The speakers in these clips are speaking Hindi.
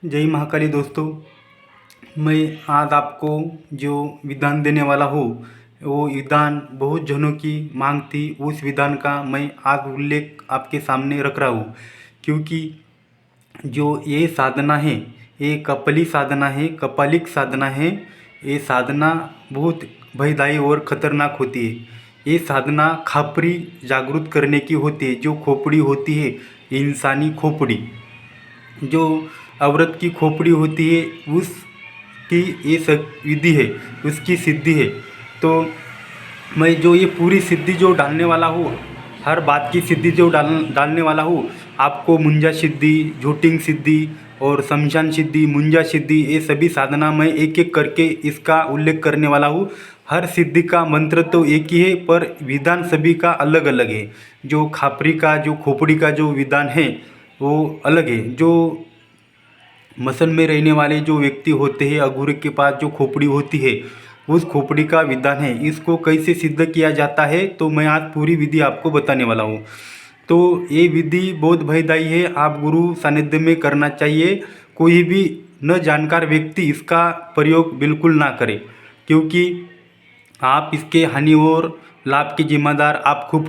जय महाकाली दोस्तों। मैं आज आपको जो विधान देने वाला हूँ वो विधान बहुत जनों की मांग थी। उस विधान का मैं आज उल्लेख आपके सामने रख रहा हूँ, क्योंकि जो ये साधना है ये कपाली साधना है, कपालिक साधना है। ये साधना बहुत भयदायी और ख़तरनाक होती है। ये साधना खापरी जागृत करने की होती है। जो खोपड़ी होती है, इंसानी खोपड़ी, जो औरत की खोपड़ी होती है, उसकी ये विधि है, उसकी सिद्धि है। तो मैं जो ये पूरी सिद्धि जो डालने वाला हूँ, हर बात की सिद्धि जो डालने वाला हूँ आपको, मुंजा सिद्धि, झूटिंग सिद्धि और शमशान सिद्धि, मुंजा सिद्धि, ये सभी साधना मैं एक एक करके इसका उल्लेख करने वाला हूँ। हर सिद्धि का मंत्र तो एक ही है, पर विधान सभी का अलग अलग है। जो खापरी का, जो खोपड़ी का जो विधान है वो अलग है। जो मसल में रहने वाले जो व्यक्ति होते हैं, अघोरी के पास जो खोपड़ी होती है, उस खोपड़ी का विधान है। इसको कैसे सिद्ध किया जाता है तो मैं आज पूरी विधि आपको बताने वाला हूँ। तो ये विधि बहुत भयदायी है, आप गुरु सानिध्य में करना चाहिए। कोई भी न जानकार व्यक्ति इसका प्रयोग बिल्कुल ना करे, क्योंकि आप इसके हानि और लाभ के जिम्मेदार आप खुद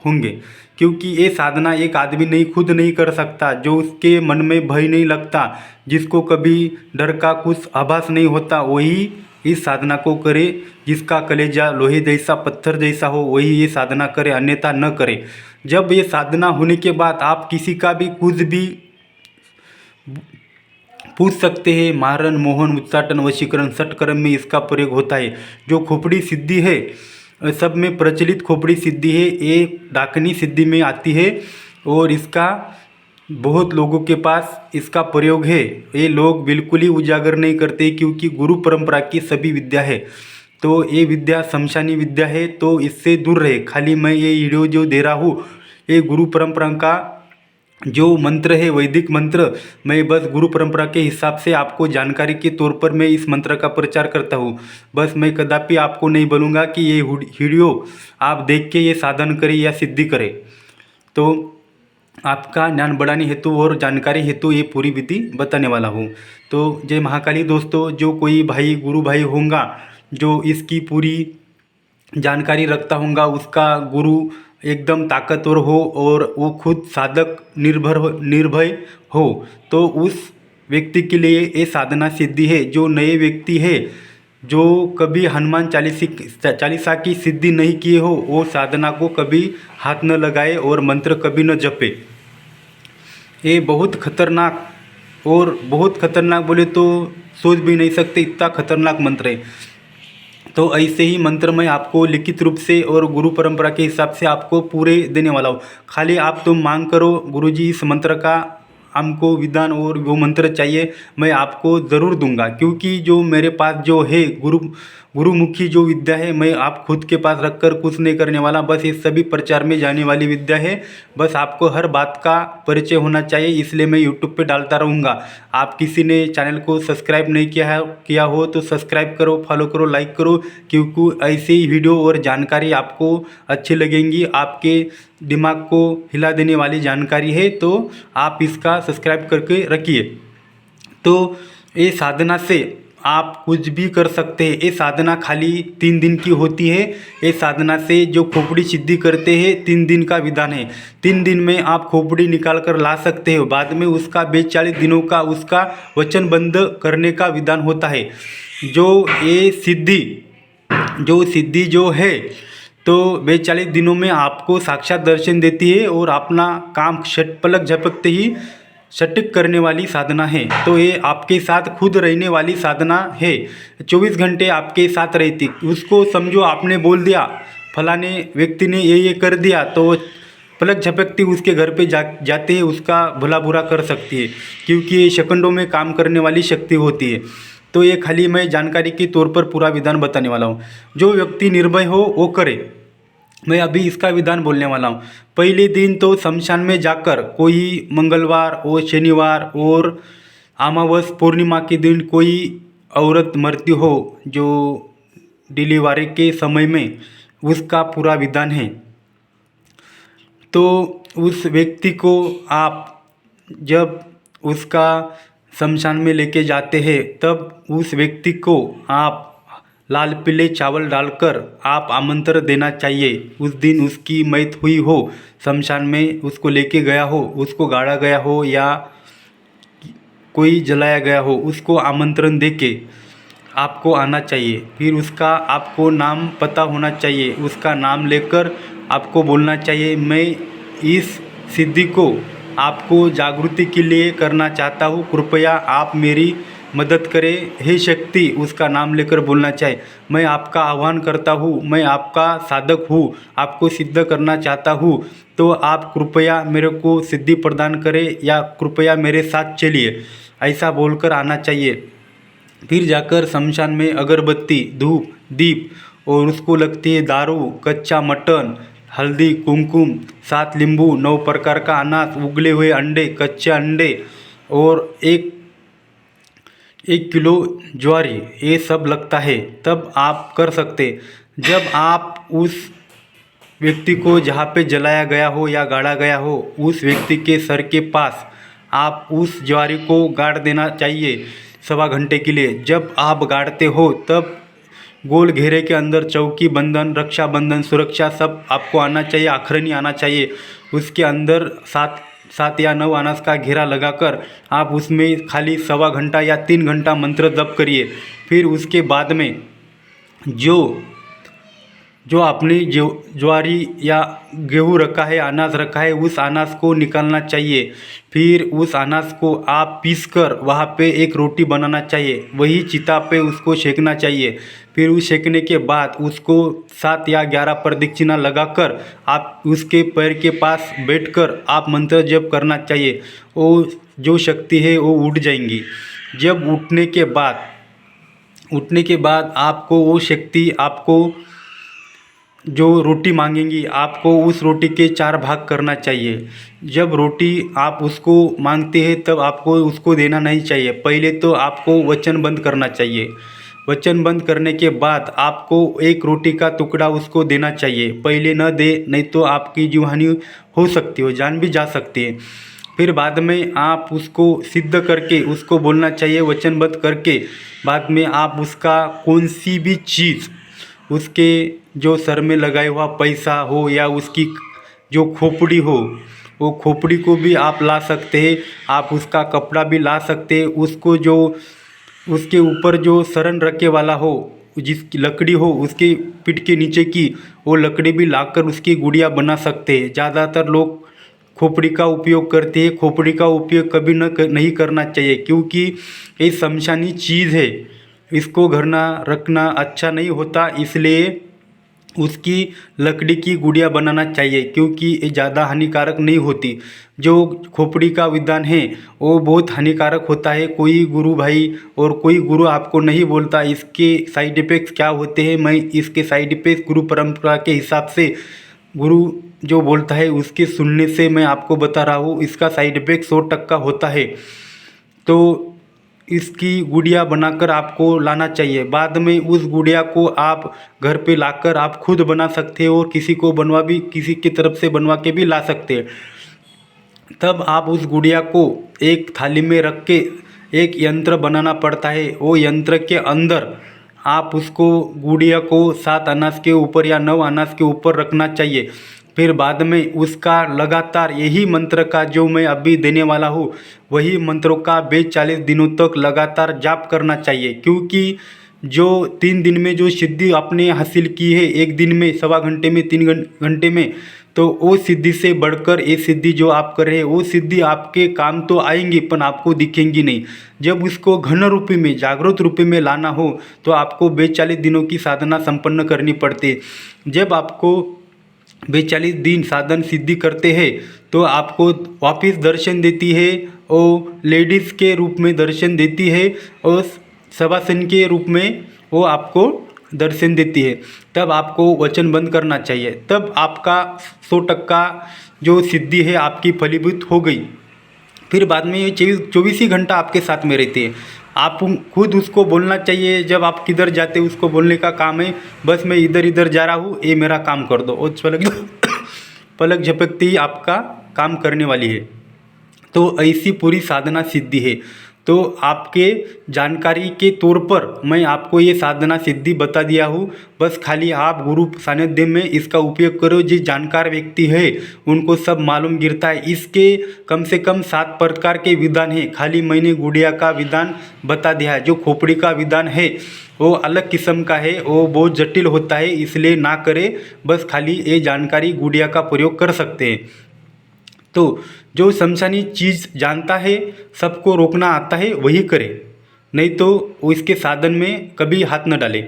होंगे। क्योंकि ये साधना एक आदमी नहीं खुद नहीं कर सकता। जो उसके मन में भय नहीं लगता, जिसको कभी डर का कुछ आभास नहीं होता, वही इस साधना को करे। जिसका कलेजा लोहे जैसा, पत्थर जैसा हो, वही ये साधना करे, अन्यथा न करे। जब ये साधना होने के बाद आप किसी का भी कुछ भी पूछ सकते हैं। मारण, मोहन, उच्चाटन, वशीकरण, सटकर्म में इसका प्रयोग होता है। जो खोपड़ी सिद्धि है, सब में प्रचलित खोपड़ी सिद्धि है, ये डाकनी सिद्धि में आती है और इसका बहुत लोगों के पास इसका प्रयोग है। ये लोग बिल्कुल ही उजागर नहीं करते, क्योंकि गुरु परंपरा की सभी विद्या है। तो ये विद्या शमशानी विद्या है, तो इससे दूर रहे। खाली मैं ये वीडियो जो दे रहा हूँ, ये गुरु परंपरा का जो मंत्र है, वैदिक मंत्र, मैं बस गुरु परंपरा के हिसाब से आपको जानकारी के तौर पर मैं इस मंत्र का प्रचार करता हूँ। बस मैं कदापि आपको नहीं बोलूँगा कि ये वीडियो आप देख के ये साधन करें या सिद्धि करें। तो आपका ज्ञान बढ़ाने हेतु और जानकारी हेतु ये पूरी विधि बताने वाला हूँ। तो जय महाकाली दोस्तों। जो कोई भाई गुरु भाई होगा जो इसकी पूरी जानकारी रखता होगा, उसका गुरु एकदम ताकतवर हो और वो खुद साधक निर्भय हो, तो उस व्यक्ति के लिए ये साधना सिद्धि है। जो नए व्यक्ति है, जो कभी हनुमान चालीसा की सिद्धि नहीं किए हो, वो साधना को कभी हाथ न लगाए और मंत्र कभी न जपे। ये बहुत खतरनाक, और बहुत खतरनाक बोले तो सोच भी नहीं सकते, इतना खतरनाक मंत्र है। तो ऐसे ही मंत्र मैं आपको लिखित रूप से और गुरु परंपरा के हिसाब से आपको पूरे देने वाला हूँ। खाली आप तुम मांग करो, गुरुजी इस मंत्र का हमको विधान और वो मंत्र चाहिए, मैं आपको ज़रूर दूंगा। क्योंकि जो मेरे पास जो है गुरुमुखी जो विद्या है, मैं आप खुद के पास रखकर कुछ नहीं करने वाला। बस ये सभी प्रचार में जाने वाली विद्या है। बस आपको हर बात का परिचय होना चाहिए, इसलिए मैं यूट्यूब पे डालता रहूँगा। आप किसी ने चैनल को सब्सक्राइब नहीं किया हो तो सब्सक्राइब करो, फॉलो करो, लाइक करो, क्योंकि ऐसे ही वीडियो और जानकारी आपको अच्छी लगेंगी। आपके दिमाग को हिला देने वाली जानकारी है, तो आप इसका सब्सक्राइब करके रखिए। तो ये साधना से आप कुछ भी कर सकते हैं। ये साधना खाली 3 दिन की होती है। ये साधना से जो खोपड़ी सिद्धि करते हैं, 3 दिन का विधान है। 3 दिन में आप खोपड़ी निकाल कर ला सकते हो। बाद में उसका 42 दिनों का उसका वचन बंद करने का विधान होता है। जो ये सिद्धि जो है, तो 42 दिनों में आपको साक्षात दर्शन देती है और अपना काम पलक झपकते ही सटीक करने वाली साधना है। तो ये आपके साथ खुद रहने वाली साधना है। 24 घंटे आपके साथ रहती। उसको समझो आपने बोल दिया फलाने व्यक्ति ने ये कर दिया, तो पलक झपकती उसके घर पे जाते हैं, उसका भला बुरा कर सकती है, क्योंकि ये सेकंडों में काम करने वाली शक्ति होती है। तो ये खाली मैं जानकारी के तौर पर पूरा विधान बताने वाला हूँ। जो व्यक्ति निर्भय हो वो करे। मैं अभी इसका विधान बोलने वाला हूँ। पहले दिन तो शमशान में जाकर, कोई मंगलवार और शनिवार और अमावस पूर्णिमा के दिन कोई औरत मरती हो जो डिलीवरी के समय में, उसका पूरा विधान है। तो उस व्यक्ति को आप जब उसका शमशान में लेके जाते हैं, तब उस व्यक्ति को आप लाल पीले चावल डालकर आप आमंत्रण देना चाहिए। उस दिन उसकी मौत हुई हो, शमशान में उसको लेके गया हो, उसको गाड़ा गया हो या कोई जलाया गया हो, उसको आमंत्रण देके आपको आना चाहिए। फिर उसका आपको नाम पता होना चाहिए, उसका नाम लेकर आपको बोलना चाहिए, मैं इस सिद्धि को आपको जागृति के लिए करना चाहता हूँ, कृपया आप मेरी मदद करें, हे शक्ति। उसका नाम लेकर बोलना चाहिए, मैं आपका आह्वान करता हूँ, मैं आपका साधक हूँ, आपको सिद्ध करना चाहता हूँ, तो आप कृपया मेरे को सिद्धि प्रदान करें या कृपया मेरे साथ चलिए, ऐसा बोलकर आना चाहिए। फिर जाकर शमशान में अगरबत्ती, धूप, दीप और उसको लगती है दारू, कच्चा मटन, हल्दी, कुमकुम, 7 नींबू, 9 प्रकार का अनाज, उगले हुए अंडे, कच्चे अंडे और 1 किलो ज्वारी, ये सब लगता है। तब आप कर सकते। जब आप उस व्यक्ति को जहाँ पे जलाया गया हो या गाड़ा गया हो, उस व्यक्ति के सर के पास आप उस ज्वारी को गाड़ देना चाहिए 1.25 घंटे के लिए। जब आप गाड़ते हो तब गोल घेरे के अंदर चौकी बंधन, रक्षाबंधन, सुरक्षा सब आपको आना चाहिए, आखरनी आना चाहिए। उसके अंदर 7 या 9 अनाज का घेरा लगाकर आप उसमें खाली 1.25 घंटा या 3 घंटा मंत्र जप करिए। फिर उसके बाद में जो आपने ज्वारी या गेहूँ रखा है, अनाज रखा है, उस अनाज को निकालना चाहिए। फिर उस अनाज को आप पीसकर वहाँ पे एक रोटी बनाना चाहिए, वही चिता पे उसको सेकना चाहिए। फिर उस सेकने के बाद उसको 7 या 11 प्रदक्षिणा लगाकर आप उसके पैर के पास बैठकर आप मंत्र जप करना चाहिए। वो जो शक्ति है वो उठ जाएंगी। जब उठने के बाद आपको वो शक्ति, आपको जो रोटी मांगेंगी, आपको उस रोटी के 4 भाग करना चाहिए। जब रोटी आप उसको मांगते हैं तब आपको उसको देना नहीं चाहिए, पहले तो आपको वचनबंद करना चाहिए। वचनबंद करने के बाद आपको 1 रोटी का टुकड़ा उसको देना चाहिए, पहले न दे, नहीं तो आपकी जीवहानि हो सकती हो, जान भी जा सकती है। फिर बाद में आप उसको सिद्ध करके उसको बोलना चाहिए, वचनबद्ध करके। बाद में आप उसका कौन सी भी चीज़, उसके जो सर में लगाया हुआ पैसा हो या उसकी जो खोपड़ी हो, वो खोपड़ी को भी आप ला सकते हैं। आप उसका कपड़ा भी ला सकते हैं। उसको जो उसके ऊपर जो शरण रखे वाला हो, जिसकी लकड़ी हो उसके पीठ के नीचे की, वो लकड़ी भी लाकर उसकी गुड़िया बना सकते हैं। ज़्यादातर लोग खोपड़ी का उपयोग करते हैं। खोपड़ी का उपयोग कभी नहीं करना चाहिए, क्योंकि ये शमशानी चीज़ है, इसको घर ना रखना अच्छा नहीं होता। इसलिए उसकी लकड़ी की गुड़िया बनाना चाहिए, क्योंकि ये ज़्यादा हानिकारक नहीं होती। जो खोपड़ी का विधान है वो बहुत हानिकारक होता है। कोई गुरु भाई और कोई गुरु आपको नहीं बोलता इसके साइड इफ़ेक्ट्स क्या होते हैं। मैं इसके साइड इफ़ेक्ट्स गुरु परंपरा के हिसाब से, गुरु जो बोलता है उसके सुनने से मैं आपको बता रहा हूँ। इसका साइड इफ़ेक्ट 100% होता है। तो इसकी गुड़िया बनाकर आपको लाना चाहिए। बाद में उस गुड़िया को आप घर पे लाकर आप खुद बना सकते हो और किसी की तरफ से बनवा के भी ला सकते हैं। तब आप उस गुड़िया को एक थाली में रख के एक यंत्र बनाना पड़ता है। वो यंत्र के अंदर आप उसको गुड़िया को 7 अनाज के ऊपर या 9 अनाज के ऊपर रखना चाहिए। फिर बाद में उसका लगातार यही मंत्र का जो मैं अभी देने वाला हूँ, वही मंत्रों का 40 दिनों तक लगातार जाप करना चाहिए। क्योंकि जो 3 दिन में जो सिद्धि आपने हासिल की है, 1 दिन में, 1.25 घंटे में, 3 घंटे में, तो वो सिद्धि से बढ़कर ये सिद्धि जो आप कर रहे हैं, वो सिद्धि आपके काम तो आएंगी पर आपको दिखेंगी नहीं। जब उसको घन रूपी में, जागृत रूपी में लाना हो तो आपको 42 दिनों की साधना संपन्न करनी पड़ती है। जब आपको 42 दिन साधन सिद्धि करते हैं तो आपको वापस दर्शन देती है, वो लेडीज़ के रूप में दर्शन देती है और शवासन के रूप में वो आपको दर्शन देती है। तब आपको वचन बंद करना चाहिए। तब आपका 100% जो सिद्धि है आपकी फलीभूत हो गई। फिर बाद में ये 24 ही घंटा आपके साथ में रहती है। आप खुद उसको बोलना चाहिए। जब आप किधर जाते उसको बोलने का काम है, बस मैं इधर इधर जा रहा हूँ, ये मेरा काम कर दो। और पलक झपकते ही आपका काम करने वाली है। तो ऐसी पूरी साधना सिद्धि है। तो आपके जानकारी के तौर पर मैं आपको ये साधना सिद्धि बता दिया हूँ। बस खाली आप गुरु सानिध्य में इसका उपयोग करो। जिस जानकार व्यक्ति है उनको सब मालूम गिरता है। इसके कम से कम 7 प्रकार के विधान हैं। खाली मैंने गुड़िया का विधान बता दिया है। जो खोपड़ी का विधान है वो अलग किस्म का है, वो बहुत जटिल होता है, इसलिए ना करें। बस खाली ये जानकारी गुड़िया का प्रयोग कर सकते हैं। तो जो शमशानी चीज़ जानता है, सबको रोकना आता है, वही करे, नहीं तो वो इसके साधन में कभी हाथ न डाले।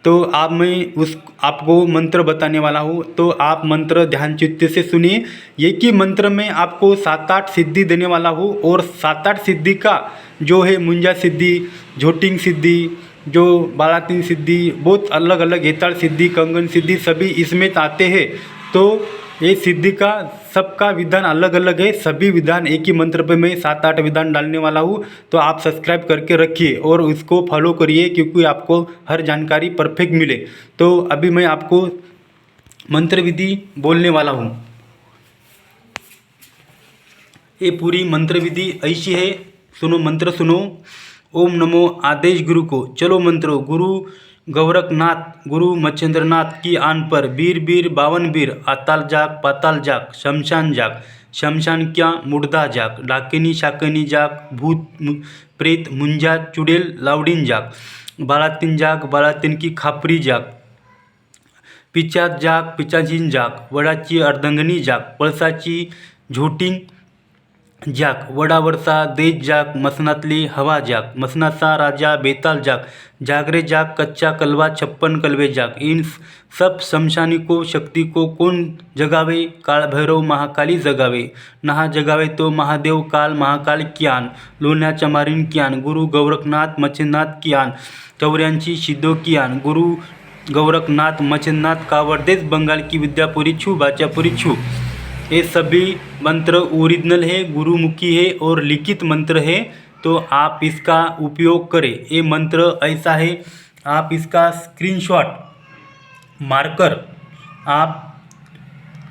तो आप मैं आपको मंत्र बताने वाला हूँ। तो आप मंत्र ध्यान चित्त से सुनिए। एक ही मंत्र में आपको 7-8 सिद्धि देने वाला हूँ। और 7-8 सिद्धि का जो है मुंजा सिद्धि, झोटिंग सिद्धि, जो बालातीन सिद्धि, बहुत अलग अलग हेताड़ सिद्धि, कंगन सिद्धि, सभी इसमें आते हैं। तो ये सिद्धि का सबका विधान अलग अलग है। सभी विधान एक ही मंत्र पे मैं 7-8 विधान डालने वाला हूँ। तो आप सब्सक्राइब करके रखिए और उसको फॉलो करिए, क्योंकि आपको हर जानकारी परफेक्ट मिले। तो अभी मैं आपको मंत्र विधि बोलने वाला हूँ। ये पूरी मंत्र विधि ऐसी है, सुनो मंत्र सुनो। ओम नमो आदेश गुरु को। चलो मंत्रो। गुरु गौरखनाथ, गुरु मच्छेंद्रनाथ की आन पर वीर वीर 52 वीर, आताल जाग पाताल जाग, शमशान जाग, शमशान क्या मुर्दा जाग, डाकिनी शाकिनी जाग, भूत प्रेत मुंजा चुड़ैल लावडीन जाग, बालातीन जाग, बालातीन की खापरी जाग, पिचात जाग, पिचाचीन जाग, वडाची अर्धंगणी जाग, पळसाची झोटिंग जाग, वडावरचा देश जाग, मसनातली हवा जाग, मसनाचा राजा बेताल जाग, जागरे जाग, कच्चा कलवा 56 कलवे जाग। इन सब शमशानी को शक्ति को कौन जगावे? काल भैरव महाकाली जगावे। नहा जगावे तो महादेव काल महाकाल कियान, लोण्याच्या मारीन कियान, गुरु गौरखनाथ मच्छिंद्रनाथ कियान, चौऱ्यांची सिद्धो कियान, गुरु गौरखनाथ मच्छिंद्रनाथ कावड़देश बंगाल की विद्यापुरी छू बाचापुरी छू। ये सभी मंत्र ओरिजिनल है, गुरुमुखी है और लिखित मंत्र है। तो आप इसका उपयोग करें। ये मंत्र ऐसा है, आप इसका स्क्रीनशॉट मारकर आप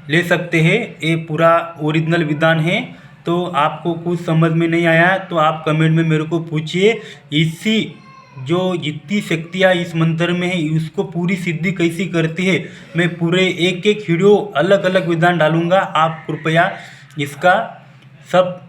ले सकते हैं। ये पूरा ओरिजिनल विधान है। तो आपको कुछ समझ में नहीं आया तो आप कमेंट में मेरे को पूछिए। इसी जो जितनी शक्तियाँ इस मंत्र में है उसको पूरी सिद्धि कैसी करती है, मैं पूरे एक एक वीडियो अलग अलग विधान डालूंगा। आप कृपया इसका सब